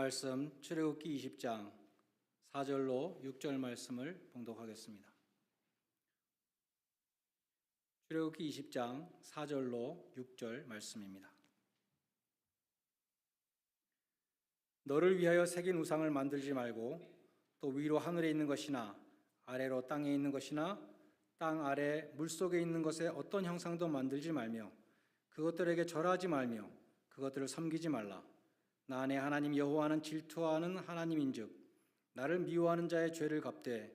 말씀 출애굽기 20장 4절로 6절 말씀을 봉독하겠습니다. 출애굽기 20장 4절로 6절 말씀입니다. 너를 위하여 새긴 우상을 만들지 말고 또 위로 하늘에 있는 것이나 아래로 땅에 있는 것이나 땅 아래 물속에 있는 것에 어떤 형상도 만들지 말며 그것들에게 절하지 말며 그것들을 섬기지 말라. 나 내 하나님 여호와는 질투하는 하나님인즉 나를 미워하는 자의 죄를 갚되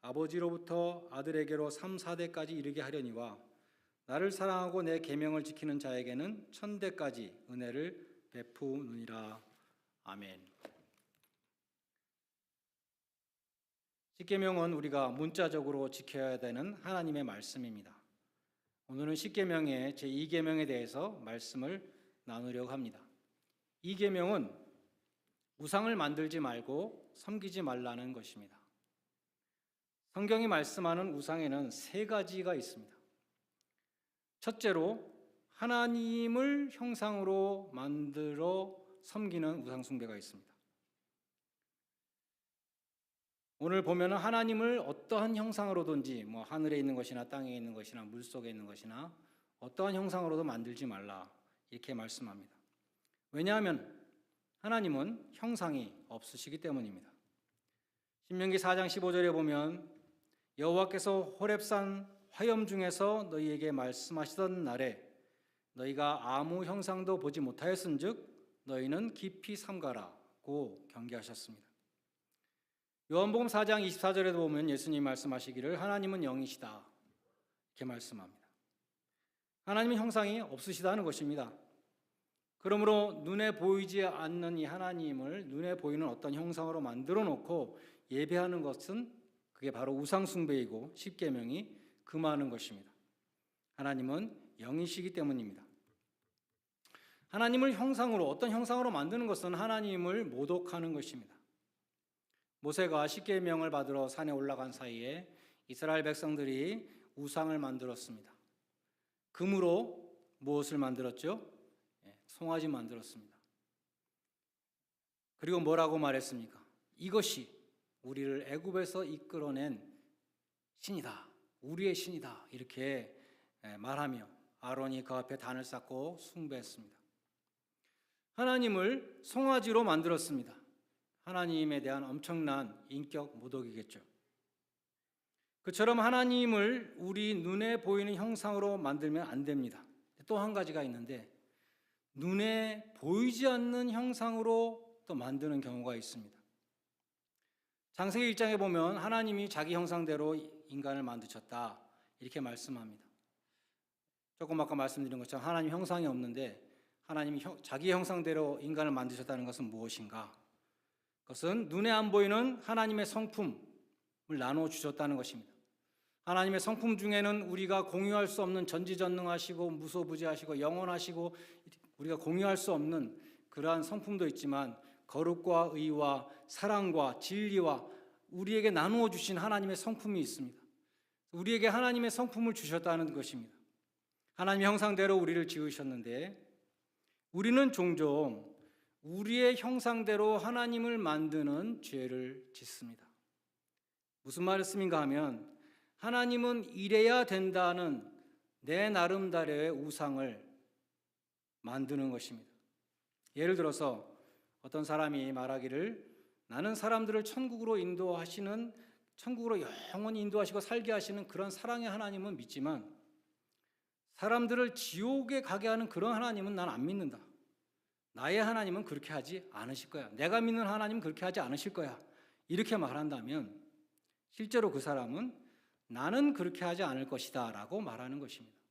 아버지로부터 아들에게로 3, 4대까지 이르게 하려니와 나를 사랑하고 내 계명을 지키는 자에게는 1000대까지 은혜를 베푸느니라. 아멘. 십계명은 우리가 문자적으로 지켜야 되는 하나님의 말씀입니다. 오늘은 십계명의 제2계명에 대해서 말씀을 나누려고 합니다. 이 계명은 우상을 만들지 말고 섬기지 말라는 것입니다. 성경이 말씀하는 우상에는 세 가지가 있습니다. 첫째로 하나님을 형상으로 만들어 섬기는 우상 숭배가 있습니다. 오늘 보면은 하나님을 어떠한 형상으로든지 하늘에 있는 것이나 땅에 있는 것이나 물속에 있는 것이나 어떠한 형상으로도 만들지 말라 이렇게 말씀합니다. 왜냐하면 하나님은 형상이 없으시기 때문입니다. 신명기 4장 15절에 보면 여호와께서 호렙산 화염 중에서 너희에게 말씀하시던 날에 너희가 아무 형상도 보지 못하였은즉 너희는 깊이 삼가라고 경계하셨습니다. 요한복음 4장 24절에도 보면 예수님이 말씀하시기를 하나님은 영이시다 이렇게 말씀합니다. 하나님은 형상이 없으시다는 것입니다. 그러므로 눈에 보이지 않는 이 하나님을 눈에 보이는 어떤 형상으로 만들어 놓고 예배하는 것은 그게 바로 우상 숭배이고 십계명이 금하는 것입니다. 하나님은 영이시기 때문입니다. 하나님을 형상으로 어떤 형상으로 만드는 것은 하나님을 모독하는 것입니다. 모세가 십계명을 받으러 산에 올라간 사이에 이스라엘 백성들이 우상을 만들었습니다. 금으로 무엇을 만들었죠? 송아지 만들었습니다. 그리고 뭐라고 말했습니까? 이것이 우리를 애굽에서 이끌어낸 신이다. 우리의 신이다. 이렇게 말하며 아론이 그 앞에 단을 쌓고 숭배했습니다. 하나님을 송아지로 만들었습니다. 하나님에 대한 엄청난 인격 모독이겠죠. 그처럼 하나님을 우리 눈에 보이는 형상으로 만들면 안 됩니다. 또 한 가지가 있는데 눈에 보이지 않는 형상으로 또 만드는 경우가 있습니다. 창세기 1장에 보면 하나님이 자기 형상대로 인간을 만드셨다 이렇게 말씀합니다. 조금 아까 말씀드린 것처럼 하나님 형상이 없는데 하나님이 자기 형상대로 인간을 만드셨다는 것은 무엇인가? 그것은 눈에 안 보이는 하나님의 성품을 나누어 주셨다는 것입니다. 하나님의 성품 중에는 우리가 공유할 수 없는 전지전능하시고 무소부재하시고 영원하시고 우리가 공유할 수 없는 그러한 성품도 있지만 거룩과 의와 사랑과 진리와 우리에게 나누어 주신 하나님의 성품이 있습니다. 우리에게 하나님의 성품을 주셨다는 것입니다. 하나님의 형상대로 우리를 지으셨는데 우리는 종종 우리의 형상대로 하나님을 만드는 죄를 짓습니다. 무슨 말씀인가 하면 하나님은 이래야 된다는 내 나름대로의 우상을 만드는 것입니다. 예를 들어서 어떤 사람이 말하기를 나는 사람들을 천국으로 인도하시는 천국으로 영원히 인도하시고 살게 하시는 그런 사랑의 하나님은 믿지만 사람들을 지옥에 가게 하는 그런 하나님은 난 안 믿는다. 나의 하나님은 그렇게 하지 않으실 거야. 내가 믿는 하나님은 그렇게 하지 않으실 거야. 이렇게 말한다면 실제로 그 사람은 나는 그렇게 하지 않을 것이다 라고 말하는 것입니다.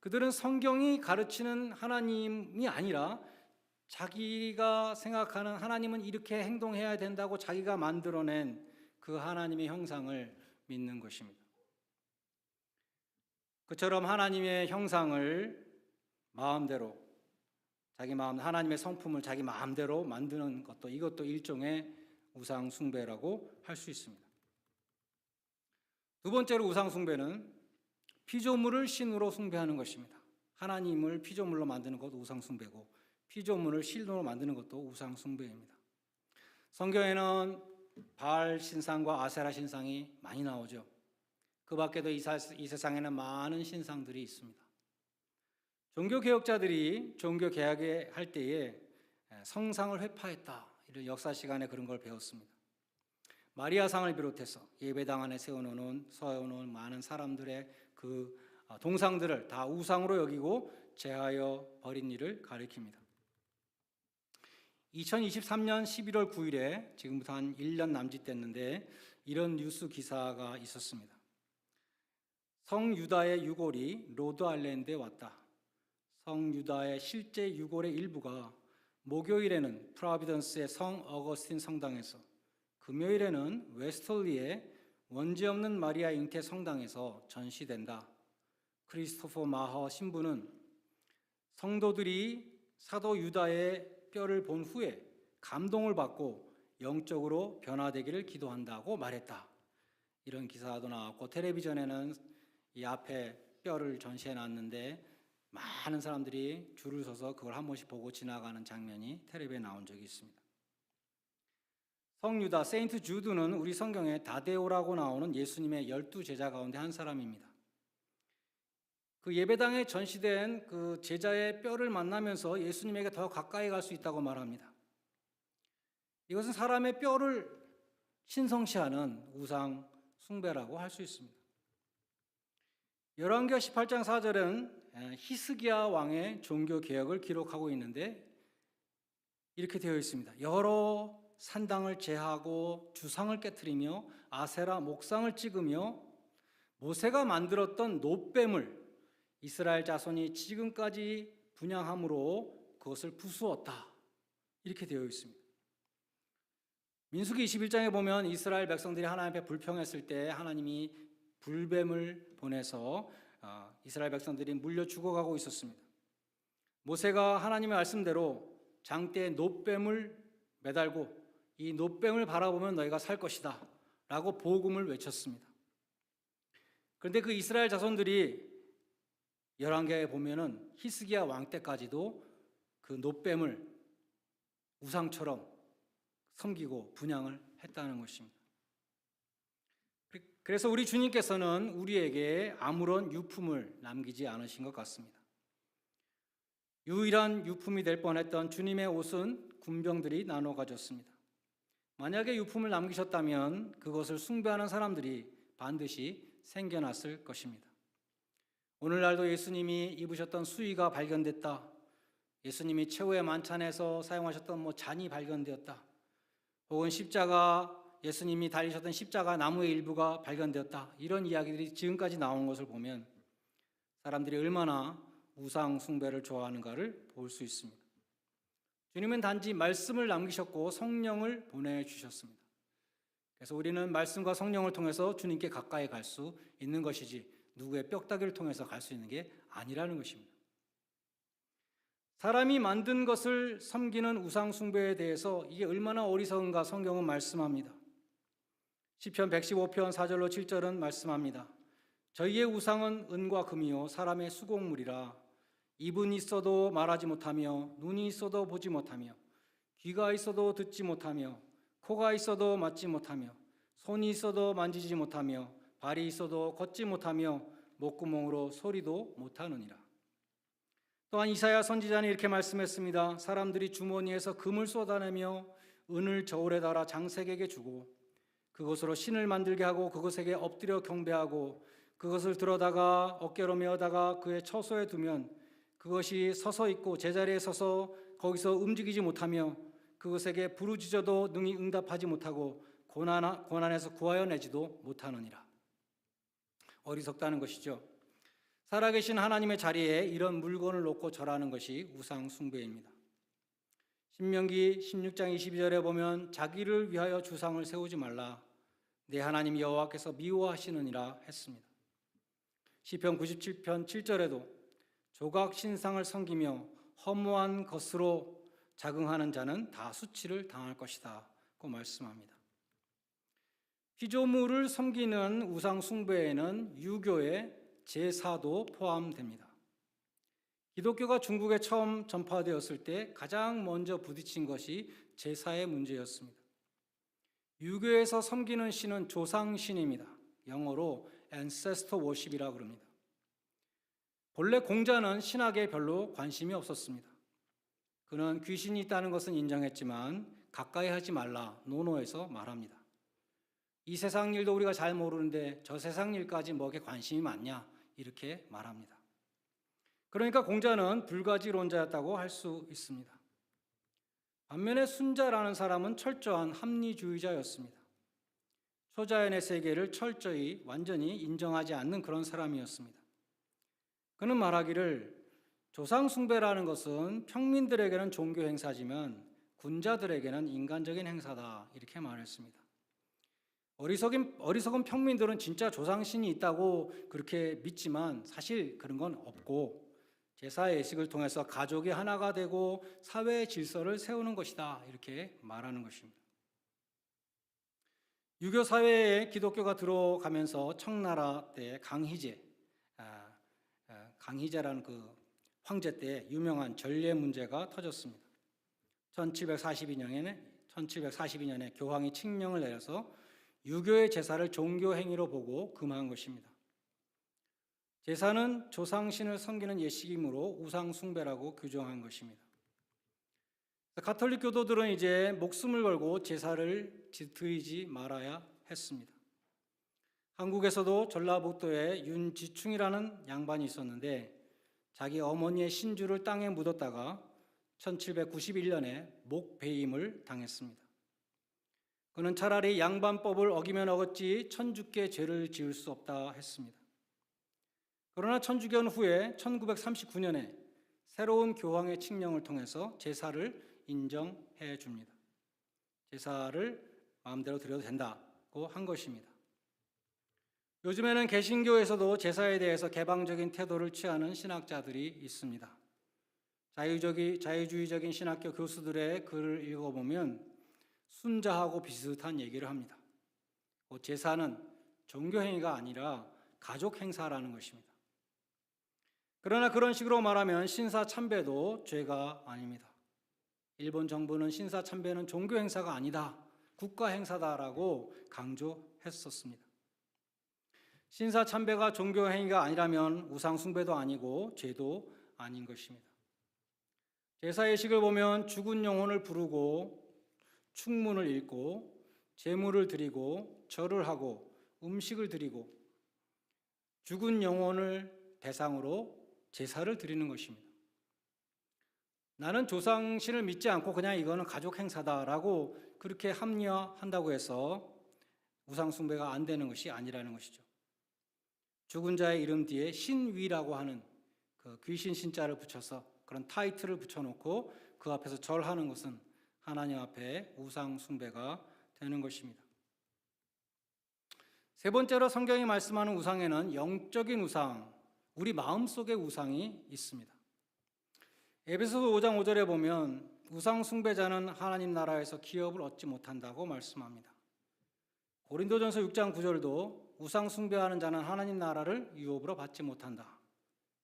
그들은 성경이 가르치는 하나님이 아니라 자기가 생각하는 하나님은 이렇게 행동해야 된다고 자기가 만들어낸 그 하나님의 형상을 믿는 것입니다. 그처럼 하나님의 형상을 마음대로 자기 마음 하나님의 성품을 자기 마음대로 만드는 것도 이것도 일종의 우상 숭배라고 할 수 있습니다. 두 번째로 우상 숭배는 피조물을 신으로 숭배하는 것입니다. 하나님을 피조물로 만드는 것도 우상 숭배고 피조물을 실로 만드는 것도 우상 숭배입니다. 성경에는 바알 신상과 아세라 신상이 많이 나오죠. 그 밖에도 이 세상에는 많은 신상들이 있습니다. 종교개혁자들이 종교개혁을 할 때에 성상을 회파했다, 이런 역사 시간에 그런 걸 배웠습니다. 마리아상을 비롯해서 예배당 안에 세워놓은 많은 사람들의 그 동상들을 다 우상으로 여기고 제하여 버린 일을 가리킵니다. 2023년 11월 9일에 지금부터 한 1년 남짓됐는데 이런 뉴스 기사가 있었습니다. 성유다의 유골이 로드아일랜드에 왔다. 성유다의 실제 유골의 일부가 목요일에는 프로비던스의 성 어거스틴 성당에서, 금요일에는 웨스털리의 원죄 없는 마리아 잉태 성당에서 전시된다. 크리스토퍼 마허 신부는 성도들이 사도 유다의 뼈를 본 후에 감동을 받고 영적으로 변화되기를 기도한다고 말했다. 이런 기사도 나왔고, 텔레비전에는 이 앞에 뼈를 전시해 놨는데 많은 사람들이 줄을 서서 그걸 한 번씩 보고 지나가는 장면이 텔레비에 나온 적이 있습니다. 성유다, 세인트 주드는 우리 성경에 다데오라고 나오는 예수님의 12제자 가운데 한 사람입니다. 그 예배당에 전시된 그 제자의 뼈를 만나면서 예수님에게 더 가까이 갈 수 있다고 말합니다. 이것은 사람의 뼈를 신성시하는 우상 숭배라고 할 수 있습니다. 열왕기하 18장 4절은 히스기야 왕의 종교 개혁을 기록하고 있는데 이렇게 되어 있습니다. 여러 산당을 제하고 주상을 깨트리며 아세라 목상을 찍으며 모세가 만들었던 놋뱀을 이스라엘 자손이 지금까지 분향함으로 그것을 부수었다. 이렇게 되어 있습니다. 민수기 21장에 보면 이스라엘 백성들이 하나님 앞에 불평했을 때 하나님이 불뱀을 보내서 이스라엘 백성들이 물려 죽어가고 있었습니다. 모세가 하나님의 말씀대로 장대에 놋뱀을 매달고 이 놋뱀을 바라보면 너희가 살 것이다 라고 복음을 외쳤습니다. 그런데 그 이스라엘 자손들이 열왕기하에 보면은 히스기야 왕 때까지도 그 놋뱀을 우상처럼 섬기고 분향을 했다는 것입니다. 그래서 우리 주님께서는 우리에게 아무런 유품을 남기지 않으신 것 같습니다. 유일한 유품이 될 뻔했던 주님의 옷은 군병들이 나눠 가졌습니다. 만약에 유품을 남기셨다면 그것을 숭배하는 사람들이 반드시 생겨났을 것입니다. 오늘날도 예수님이 입으셨던 수의가 발견됐다. 예수님이 최후의 만찬에서 사용하셨던 잔이 발견되었다. 혹은 예수님이 달리셨던 십자가 나무의 일부가 발견되었다. 이런 이야기들이 지금까지 나온 것을 보면 사람들이 얼마나 우상 숭배를 좋아하는가를 볼 수 있습니다. 주님은 단지 말씀을 남기셨고 성령을 보내주셨습니다. 그래서 우리는 말씀과 성령을 통해서 주님께 가까이 갈 수 있는 것이지 누구의 뼈다귀를 통해서 갈 수 있는 게 아니라는 것입니다. 사람이 만든 것을 섬기는 우상 숭배에 대해서 이게 얼마나 어리석은가 성경은 말씀합니다. 시편 115편 4절로 7절은 말씀합니다. 저희의 우상은 은과 금이요 사람의 수공물이라. 입은 있어도 말하지 못하며 눈이 있어도 보지 못하며 귀가 있어도 듣지 못하며 코가 있어도 맡지 못하며 손이 있어도 만지지 못하며 발이 있어도 걷지 못하며 목구멍으로 소리도 못하느니라. 또한 이사야 선지자는 이렇게 말씀했습니다. 사람들이 주머니에서 금을 쏟아내며 은을 저울에 달아 장색에게 주고 그것으로 신을 만들게 하고 그것에게 엎드려 경배하고 그것을 들어다가 어깨로 메어다가 그의 처소에 두면 그것이 서서 있고 제자리에 서서 거기서 움직이지 못하며 그것에게 부르짖어도 능히 응답하지 못하고 고난에서 구하여 내지도 못하느니라. 어리석다는 것이죠. 살아계신 하나님의 자리에 이런 물건을 놓고 절하는 것이 우상 숭배입니다. 신명기 16장 22절에 보면 자기를 위하여 주상을 세우지 말라. 내 하나님 여호와께서 미워하시느니라 했습니다. 시편 97편 7절에도 조각 신상을 섬기며 허무한 것으로 자긍하는 자는 다 수치를 당할 것이다 고 말씀합니다. 피조물을 섬기는 우상 숭배에는 유교의 제사도 포함됩니다. 기독교가 중국에 처음 전파되었을 때 가장 먼저 부딪힌 것이 제사의 문제였습니다. 유교에서 섬기는 신은 조상신입니다. 영어로 ancestor worship이라고 합니다. 본래 공자는 신학에 별로 관심이 없었습니다. 그는 귀신이 있다는 것은 인정했지만 가까이 하지 말라 논어에서 말합니다. 이 세상 일도 우리가 잘 모르는데 저 세상 일까지 뭐게 관심이 많냐 이렇게 말합니다. 그러니까 공자는 불가지론자였다고 할 수 있습니다. 반면에 순자라는 사람은 철저한 합리주의자였습니다. 초자연의 세계를 철저히 완전히 인정하지 않는 그런 사람이었습니다. 그는 말하기를 조상 숭배라는 것은 평민들에게는 종교 행사지만 군자들에게는 인간적인 행사다 이렇게 말했습니다. 어리석은 평민들은 진짜 조상신이 있다고 그렇게 믿지만 사실 그런 건 없고 제사 예식을 통해서 가족이 하나가 되고 사회의 질서를 세우는 것이다 이렇게 말하는 것입니다. 유교 사회에 기독교가 들어가면서 청나라 때 강희제라는 그 황제 때 유명한 전례 문제가 터졌습니다. 1742년에 교황이 칙령을 내려서 유교의 제사를 종교 행위로 보고 금한 것입니다. 제사는 조상신을 섬기는 예식이므로 우상 숭배라고 규정한 것입니다. 가톨릭 교도들은 이제 목숨을 걸고 제사를 드리지 말아야 했습니다. 한국에서도 전라북도에 윤지충이라는 양반이 있었는데 자기 어머니의 신주를 땅에 묻었다가 1791년에 목배임을 당했습니다. 그는 차라리 양반법을 어기면 어겼지 천주께 죄를 지을 수 없다 했습니다. 그러나 천주교는 후에 1939년에 새로운 교황의 칙령을 통해서 제사를 인정해 줍니다. 제사를 마음대로 드려도 된다고 한 것입니다. 요즘에는 개신교에서도 제사에 대해서 개방적인 태도를 취하는 신학자들이 있습니다. 자유주의적인 신학교 교수들의 글을 읽어보면 순자하고 비슷한 얘기를 합니다. 제사는 종교행위가 아니라 가족행사라는 것입니다. 그러나 그런 식으로 말하면 신사참배도 죄가 아닙니다. 일본 정부는 신사참배는 종교행사가 아니다, 국가행사다라고 강조했었습니다. 신사참배가 종교행위가 아니라면 우상숭배도 아니고 죄도 아닌 것입니다. 제사예식을 보면 죽은 영혼을 부르고 축문을 읽고 제물을 드리고 절을 하고 음식을 드리고 죽은 영혼을 대상으로 제사를 드리는 것입니다. 나는 조상신을 믿지 않고 그냥 이거는 가족 행사다라고 그렇게 합리화한다고 해서 우상숭배가 안 되는 것이 아니라는 것이죠. 죽은 자의 이름 뒤에 신위라고 하는 그 귀신 신자를 붙여서 그런 타이틀을 붙여놓고 그 앞에서 절하는 것은 하나님 앞에 우상숭배가 되는 것입니다. 세 번째로 성경이 말씀하는 우상에는 영적인 우상, 우리 마음속의 우상이 있습니다. 에베소서 5장 5절에 보면 우상 숭배자는 하나님 나라에서 기업을 얻지 못한다고 말씀합니다. 고린도전서 6장 9절도 우상 숭배하는 자는 하나님 나라를 유업으로 받지 못한다.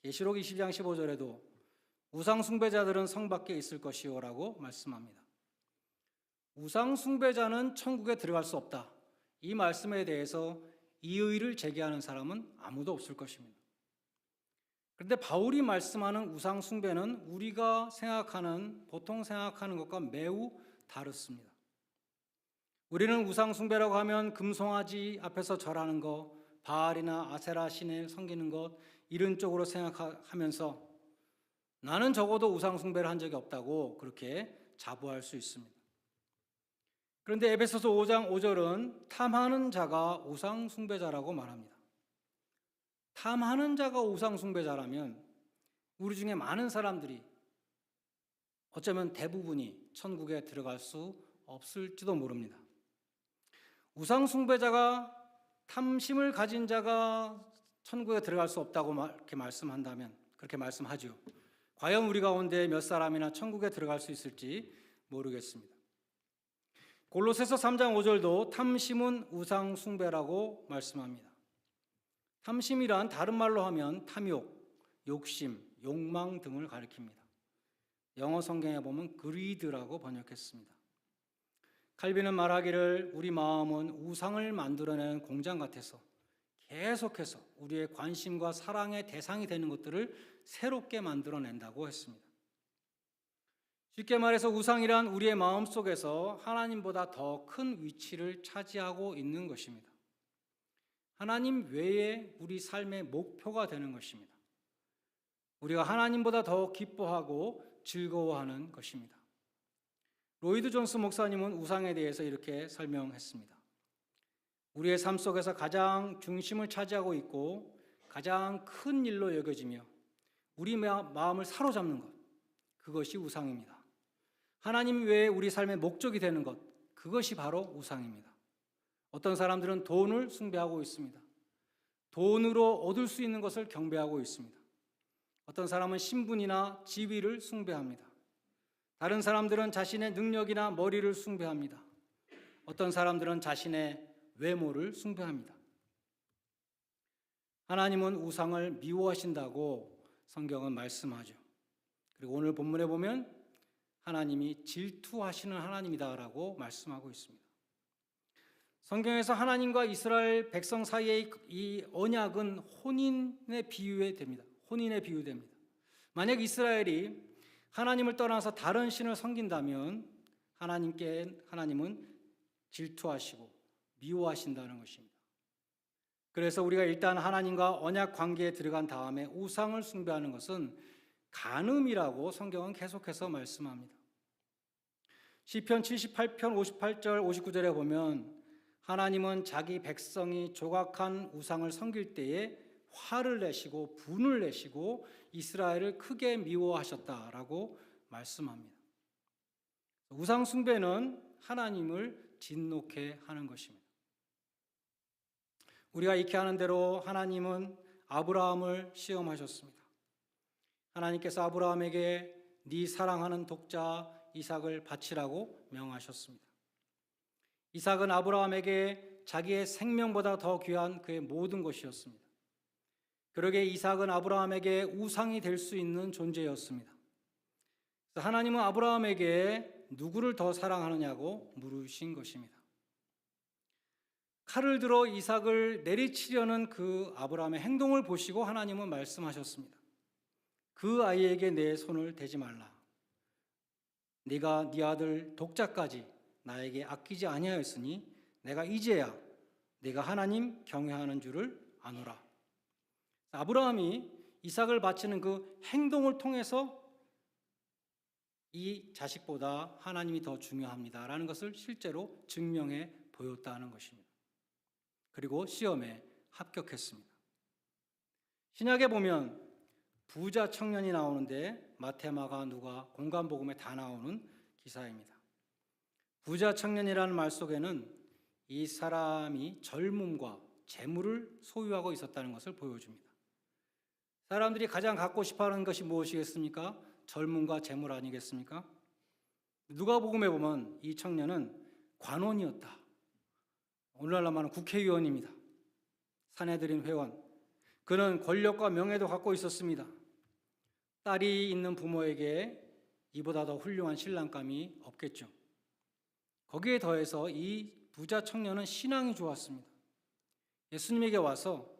계시록 20장 15절에도 우상 숭배자들은 성 밖에 있을 것이요라고 말씀합니다. 우상 숭배자는 천국에 들어갈 수 없다. 이 말씀에 대해서 이의를 제기하는 사람은 아무도 없을 것입니다. 그런데 바울이 말씀하는 우상 숭배는 우리가 보통 생각하는 것과 매우 다릅니다. 우리는 우상 숭배라고 하면 금송아지 앞에서 절하는 것, 바알이나 아세라 신을 섬기는 것 이런 쪽으로 생각하면서 나는 적어도 우상 숭배를 한 적이 없다고 그렇게 자부할 수 있습니다. 그런데 에베소서 5장 5절은 탐하는 자가 우상 숭배자라고 말합니다. 탐하는 자가 우상 숭배자라면 우리 중에 많은 사람들이 어쩌면 대부분이 천국에 들어갈 수 없을지도 모릅니다. 우상 숭배자가 탐심을 가진 자가 천국에 들어갈 수 없다고 그렇게 말씀한다면 그렇게 말씀하죠. 과연 우리 가운데 몇 사람이나 천국에 들어갈 수 있을지 모르겠습니다. 골로새서 3장 5절도 탐심은 우상 숭배라고 말씀합니다. 탐심이란 다른 말로 하면 탐욕, 욕심, 욕망 등을 가리킵니다. 영어 성경에 보면 greed라고 번역했습니다. 칼빈은 말하기를 우리 마음은 우상을 만들어내는 공장 같아서 계속해서 우리의 관심과 사랑의 대상이 되는 것들을 새롭게 만들어낸다고 했습니다. 쉽게 말해서 우상이란 우리의 마음 속에서 하나님보다 더 큰 위치를 차지하고 있는 것입니다. 하나님 외에 우리 삶의 목표가 되는 것입니다. 우리가 하나님보다 더 기뻐하고 즐거워하는 것입니다. 로이드 존스 목사님은 우상에 대해서 이렇게 설명했습니다. 우리의 삶 속에서 가장 중심을 차지하고 있고 가장 큰 일로 여겨지며 우리 마음을 사로잡는 것, 그것이 우상입니다. 하나님 외에 우리 삶의 목적이 되는 것, 그것이 바로 우상입니다. 어떤 사람들은 돈을 숭배하고 있습니다. 돈으로 얻을 수 있는 것을 경배하고 있습니다. 어떤 사람은 신분이나 지위를 숭배합니다. 다른 사람들은 자신의 능력이나 머리를 숭배합니다. 어떤 사람들은 자신의 외모를 숭배합니다. 하나님은 우상을 미워하신다고 성경은 말씀하죠. 그리고 오늘 본문에 보면 하나님이 질투하시는 하나님이다라고 말씀하고 있습니다. 성경에서 하나님과 이스라엘 백성 사이의 이 언약은 혼인에 비유됩니다. 만약 이스라엘이 하나님을 떠나서 다른 신을 섬긴다면 하나님은 질투하시고 미워하신다는 것입니다. 그래서 우리가 일단 하나님과 언약 관계에 들어간 다음에 우상을 숭배하는 것은 간음이라고 성경은 계속해서 말씀합니다. 시편 78편 58절 59절에 보면 하나님은 자기 백성이 조각한 우상을 섬길 때에 화를 내시고 분을 내시고 이스라엘을 크게 미워하셨다라고 말씀합니다. 우상 숭배는 하나님을 진노케 하는 것입니다. 우리가 익히 아는 대로 하나님은 아브라함을 시험하셨습니다. 하나님께서 아브라함에게 네 사랑하는 독자 이삭을 바치라고 명하셨습니다. 이삭은 아브라함에게 자기의 생명보다 더 귀한 그의 모든 것이었습니다. 그러게 이삭은 아브라함에게 우상이 될 수 있는 존재였습니다. 하나님은 아브라함에게 누구를 더 사랑하느냐고 물으신 것입니다. 칼을 들어 이삭을 내리치려는 그 아브라함의 행동을 보시고 하나님은 말씀하셨습니다. 그 아이에게 내 손을 대지 말라. 네가 네 아들 독자까지 나에게 아끼지 아니하였으니 내가 이제야 네가 하나님 경외하는 줄을 아노라. 아브라함이 이삭을 바치는 그 행동을 통해서 이 자식보다 하나님이 더 중요합니다라는 것을 실제로 증명해 보였다는 것입니다. 그리고 시험에 합격했습니다. 신약에 보면 부자 청년이 나오는데 마태, 마가, 누가, 공관복음에 다 나오는 기사입니다. 부자 청년이라는 말 속에는 이 사람이 젊음과 재물을 소유하고 있었다는 것을 보여줍니다. 사람들이 가장 갖고 싶어하는 것이 무엇이겠습니까? 젊음과 재물 아니겠습니까? 누가복음에 보면 이 청년은 관원이었다. 오늘날로 말하면 국회의원입니다. 산헤드린 회원. 그는 권력과 명예도 갖고 있었습니다. 딸이 있는 부모에게 이보다 더 훌륭한 신랑감이 없겠죠. 거기에 더해서 이 부자 청년은 신앙이 좋았습니다. 예수님에게 와서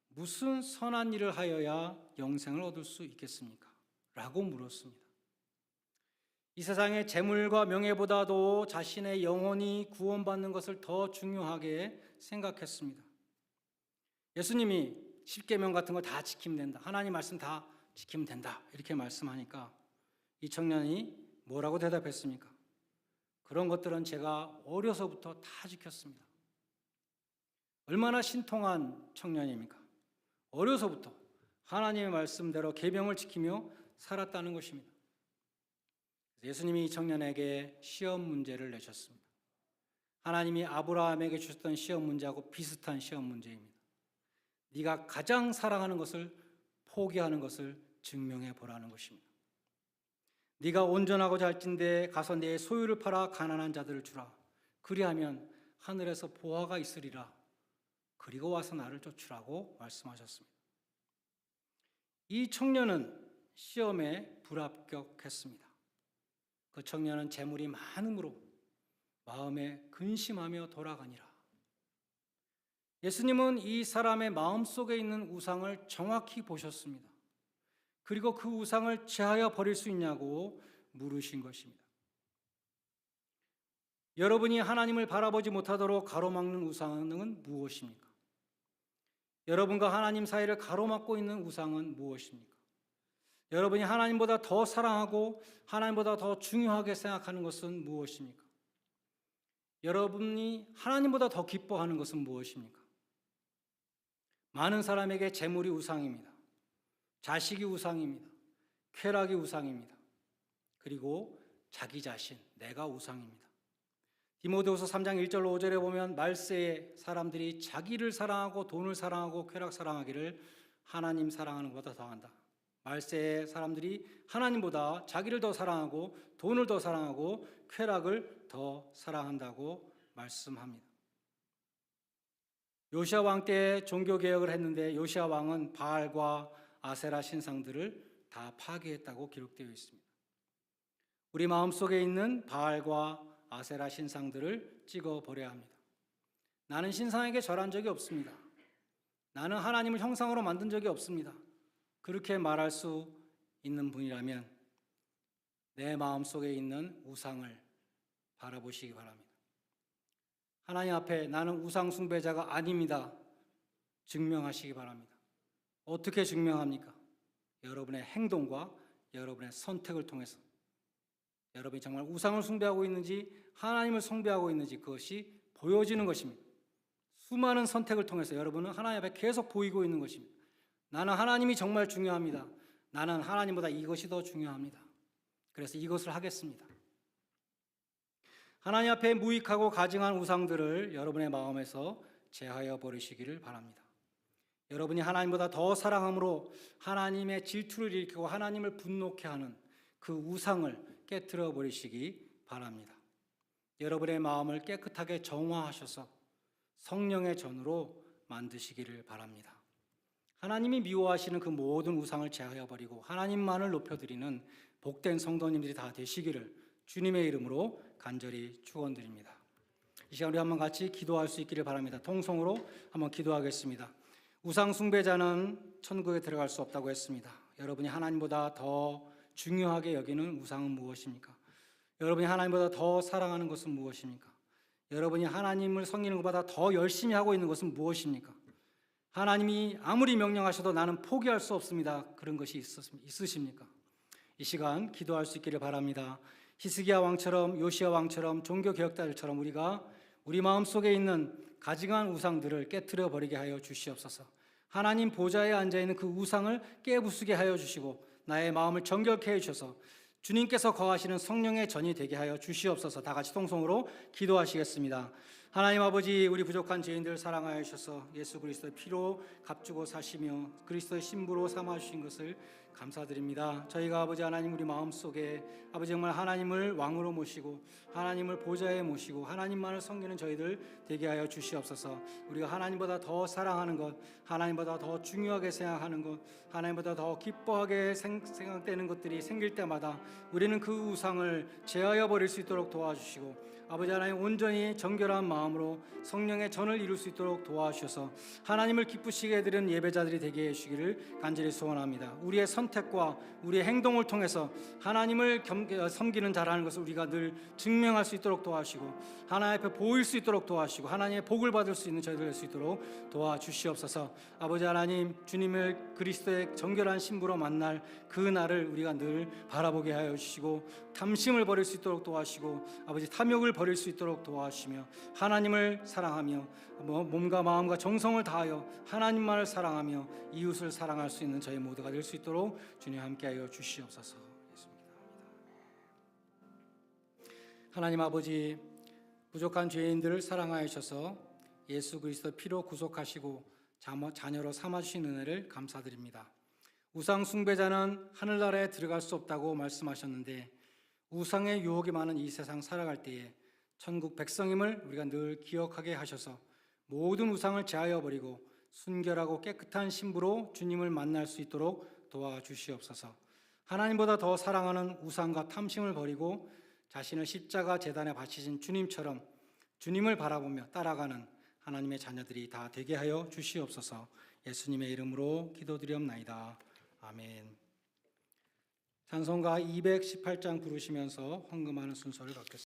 무슨 선한 일을 하여야 영생을 얻을 수 있겠습니까? 라고 물었습니다. 이 세상의 재물과 명예보다도 자신의 영혼이 구원받는 것을 더 중요하게 생각했습니다. 예수님이 십계명 같은 거 다 지키면 된다. 하나님 말씀 다 지키면 된다. 이렇게 말씀하니까 이 청년이 뭐라고 대답했습니까? 그런 것들은 제가 어려서부터 다 지켰습니다. 얼마나 신통한 청년입니까? 어려서부터 하나님의 말씀대로 계명을 지키며 살았다는 것입니다. 예수님이 이 청년에게 시험 문제를 내셨습니다. 하나님이 아브라함에게 주셨던 시험 문제하고 비슷한 시험 문제입니다. 네가 가장 사랑하는 것을 포기하는 것을 증명해 보라는 것입니다. 네가 온전하고 잘진데 가서 내 소유를 팔아 가난한 자들을 주라. 그리하면 하늘에서 보화가 있으리라. 그리고 와서 나를 쫓으라고 말씀하셨습니다. 이 청년은 시험에 불합격했습니다. 그 청년은 재물이 많음으로 마음에 근심하며 돌아가니라. 예수님은 이 사람의 마음속에 있는 우상을 정확히 보셨습니다. 그리고 그 우상을 제하여 버릴 수 있냐고 물으신 것입니다. 여러분이 하나님을 바라보지 못하도록 가로막는 우상은 무엇입니까? 여러분과 하나님 사이를 가로막고 있는 우상은 무엇입니까? 여러분이 하나님보다 더 사랑하고 하나님보다 더 중요하게 생각하는 것은 무엇입니까? 여러분이 하나님보다 더 기뻐하는 것은 무엇입니까? 많은 사람에게 재물이 우상입니다. 자식이 우상입니다. 쾌락이 우상입니다. 그리고 자기 자신, 내가 우상입니다. 디모데후서 3장 1절로 5절에 보면 말세에 사람들이 자기를 사랑하고 돈을 사랑하고 쾌락 사랑하기를 하나님 사랑하는 것보다 더한다. 말세에 사람들이 하나님보다 자기를 더 사랑하고 돈을 더 사랑하고 쾌락을 더 사랑한다고 말씀합니다. 요시야 왕 때 종교 개혁을 했는데 요시야 왕은 바알과 아세라 신상들을 다 파괴했다고 기록되어 있습니다. 우리 마음속에 있는 바알과 아세라 신상들을 찍어버려야 합니다. 나는 신상에게 절한 적이 없습니다. 나는 하나님을 형상으로 만든 적이 없습니다. 그렇게 말할 수 있는 분이라면 내 마음속에 있는 우상을 바라보시기 바랍니다. 하나님 앞에 나는 우상 숭배자가 아닙니다. 증명하시기 바랍니다. 어떻게 증명합니까? 여러분의 행동과 여러분의 선택을 통해서 여러분이 정말 우상을 숭배하고 있는지 하나님을 숭배하고 있는지 그것이 보여지는 것입니다. 수많은 선택을 통해서 여러분은 하나님 앞에 계속 보이고 있는 것입니다. 나는 하나님이 정말 중요합니다. 나는 하나님보다 이것이 더 중요합니다. 그래서 이것을 하겠습니다. 하나님 앞에 무익하고 가증한 우상들을 여러분의 마음에서 제하여 버리시기를 바랍니다. 여러분이 하나님보다 더 사랑함으로 하나님의 질투를 일으키고 하나님을 분노케 하는 그 우상을 깨트려 버리시기 바랍니다. 여러분의 마음을 깨끗하게 정화하셔서 성령의 전으로 만드시기를 바랍니다. 하나님이 미워하시는 그 모든 우상을 제하여 버리고 하나님만을 높여드리는 복된 성도님들이 다 되시기를 주님의 이름으로 간절히 축원드립니다. 이 시간 우리 한번 같이 기도할 수 있기를 바랍니다. 통성으로 한번 기도하겠습니다. 우상 숭배자는 천국에 들어갈 수 없다고 했습니다. 여러분이 하나님보다 더 중요하게 여기는 우상은 무엇입니까? 여러분이 하나님보다 더 사랑하는 것은 무엇입니까? 여러분이 하나님을 섬기는 것보다 더 열심히 하고 있는 것은 무엇입니까? 하나님이 아무리 명령하셔도 나는 포기할 수 없습니다. 그런 것이 있으십니까? 이 시간 기도할 수 있기를 바랍니다. 히스기야 왕처럼 요시야 왕처럼 종교개혁자들처럼 우리가 우리 마음속에 있는 가증한 우상들을 깨트려 버리게 하여 주시옵소서. 하나님 보좌에 앉아있는 그 우상을 깨부수게 하여 주시고 나의 마음을 정결케 해주셔서 주님께서 거하시는 성령의 전이 되게 하여 주시옵소서. 다 같이 통성으로 기도하시겠습니다. 하나님 아버지, 우리 부족한 죄인들을 사랑하여 주셔서 예수 그리스도의 피로 값주고 사시며 그리스도의 신부로 삼아주신 것을 감사드립니다. 저희가 아버지 하나님 우리 마음속에 아버지 정말 하나님을 왕으로 모시고 하나님을 보좌에 모시고 하나님만을 섬기는 저희들 되게 하여 주시옵소서. 우리가 하나님보다 더 사랑하는 것, 하나님보다 더 중요하게 생각하는 것, 하나님보다 더 기뻐하게 생각되는 것들이 생길 때마다 우리는 그 우상을 제하여 버릴 수 있도록 도와주시고 아버지 하나님 온전히 정결한 마음으로 성령의 전을 이룰 수 있도록 도와주셔서 하나님을 기쁘시게 해드리는 예배자들이 되게 해주시기를 간절히 소원합니다. 우리의 선택과 우리의 행동을 통해서 하나님을 섬기는 자라는 것을 우리가 늘 증명할 수 있도록 도와주시고 하나님 앞에 보일 수 있도록 도와주시고 하나님의 복을 받을 수 있는 저희들 될 수 있도록 도와주시옵소서. 아버지 하나님 주님을 그리스도의 정결한 신부로 만날 그 날을 우리가 늘 바라보게 하여 주시고 탐심을 버릴 수 있도록 도와주시고 아버지 탐욕을 버릴 수 있도록 도와주시며 하나님을 사랑하며 몸과 마음과 정성을 다하여 하나님만을 사랑하며 이웃을 사랑할 수 있는 저희 모두가 될 수 있도록 주님 함께하여 주시옵소서. 예수입니다. 하나님 아버지, 부족한 죄인들을 사랑하여 주셔서 예수 그리스도 피로 구속하시고 자녀로 삼아주신 은혜를 감사드립니다. 우상 숭배자는 하늘나라에 들어갈 수 없다고 말씀하셨는데 우상의 유혹이 많은 이 세상 살아갈 때에 천국 백성임을 우리가 늘 기억하게 하셔서 모든 우상을 제하여 버리고 순결하고 깨끗한 신부로 주님을 만날 수 있도록 도와주시옵소서. 하나님보다 더 사랑하는 우상과 탐심을 버리고 자신을 십자가 제단에 바치신 주님처럼 주님을 바라보며 따라가는 하나님의 자녀들이 다 되게 하여 주시옵소서. 예수님의 이름으로 기도드리옵나이다. 아멘. 찬송가 218장 부르시면서 헌금하는 순서를 갖겠습니다.